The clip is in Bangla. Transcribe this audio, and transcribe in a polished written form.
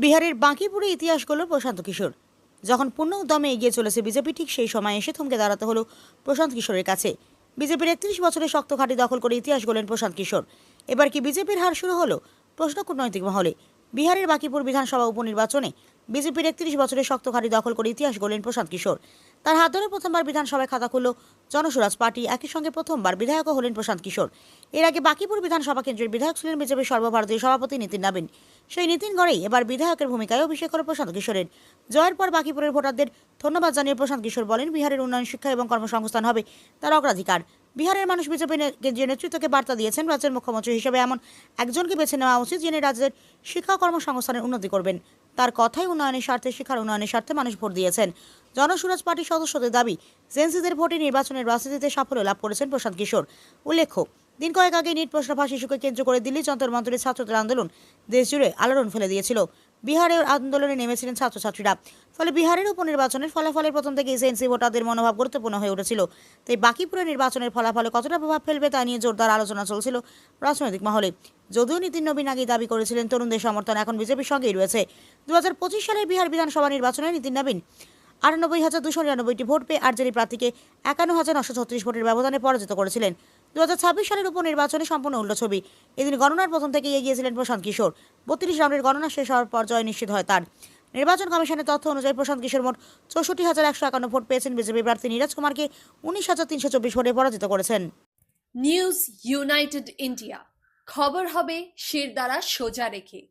বিহারের বাঁকিপুরে ইতিহাস গড়ল প্রশান্ত কিশোর। যখন পূর্ণ উদ্যমে এগিয়ে চলেছে বিজেপি, ঠিক সেই সময় এসে থমকে দাঁড়াতে হলো প্রশান্ত কিশোরের কাছে। বিজেপির 31 বছরের শক্ত ঘাঁটি দখল করে ইতিহাস গড়লেন প্রশান্ত কিশোর। এবার কি বিজেপির হার শুরু হলো? প্রশ্ন কূটনৈতিক মহলে। বিহারের বাঁকিপুর বিধানসভা উপনির্বাচনে বিজেপির 31 বছরের শক্ত ঘাঁটি দখল করে ইতিহাস গড়লেন প্রশান্ত কিশোর। তার হাত ধরে প্রথমবার বিধানসভায় খাতা খুলল জনসুরাজ পার্টি। একই সঙ্গে প্রথমবার বিধায়কও হলেন প্রশান্ত কিশোর। এর আগে বাঁকিপুর বিধানসভা কেন্দ্রের বিধায়ক ছিলেন বিজেপির সর্বভারতীয় সভাপতি নীতিন নবীন। সেই নীতিন গড়েই এবার বিধায়কের ভূমিকায় অভিষেক হল প্রশান্ত কিশোরের। জয়ের পর বাঁকিপুরের ভোটারদের ধন্যবাদ জানিয়ে প্রশান্ত কিশোর বলেন, বিহারের উন্নয়ন, শিক্ষা এবং কর্মসংস্থান হবে তার অগ্রাধিকার। বিহারের মানুষ বিজেপির কেন্দ্রীয় নেতৃত্বকে বার্তা দিয়েছেন, রাজ্যের মুখ্যমন্ত্রী হিসেবে এমন একজনকে বেছে নেওয়া উচিত যিনি রাজ্যের শিক্ষা ও কর্মসংস্থানের উন্নতি করবেন। তার কথাই উন্নয়নের স্বার্থে, শিক্ষার উন্নয়নের স্বার্থে মানুষ ভোট দিয়েছেন। জনসুরাজ পার্টির সদস্যদের দাবি, জেনসিদের ভোটে নির্বাচনের রাজনীতিতে সাফল্য লাভ করেছেন প্রশান্ত কিশোর। উল্লেখ্য, দিন কয়েক আগে নিট প্রশ্ন ফাঁস ইস্যুকে কেন্দ্র করে দিল্লি যন্তর মন্তরে ছাত্রদের আন্দোলন দেশজুড়ে আলোড়ন ফেলে দিয়েছিল। বিহারের আন্দোলনে নেমেছিলেন ছাত্রছাত্রীরা। ফলে বিহারের উপনির্বাচনের ফলাফলের প্রথম থেকে জেএনসি ভোটারদের মনোভাব গুরুত্বপূর্ণ হয়ে উঠেছিল। তাই বাঁকিপুরের নির্বাচনের ফলাফলে কতটা প্রভাব ফেলবে তা নিয়ে জোরদার আলোচনা চলছিল রাজনৈতিক মহলে। যদিও নীতিন নবীন আগেই দাবি করেছিলেন তরুণদের সমর্থন এখন বিজেপির সঙ্গেই রয়েছে। 2025 সালের বিহার বিধানসভা নির্বাচনে নীতিন নবীন 98,299টি ভোট পেয়ে আরজেডি প্রার্থীকে 51,936 ভোটের ব্যবধানে পরাজিত করেছিলেন। 2026 সালের উপনির্বাচনে সম্পূর্ণ উল্টো ছবি। এদিন গণনার প্রথম থেকেই এগিয়েছিলেন প্রশান্ত কিশোর। 32 রাউন্ডের গণনা শেষ হওয়ার পর জয় নিশ্চিত হয় তার। নির্বাচন কমিশনের তথ্য অনুযায়ী প্রশান্ত কিশোর মোট 64,151 ভোট পেয়েছেন। বিজেপি প্রার্থী নীরজ কুমারকে 19,324 ভোটে পরাজিত করেছেন। নিউজ ইউনাইটেড ইন্ডিয়া, খবর হবে শিরদাঁড়া সোজা রেখে।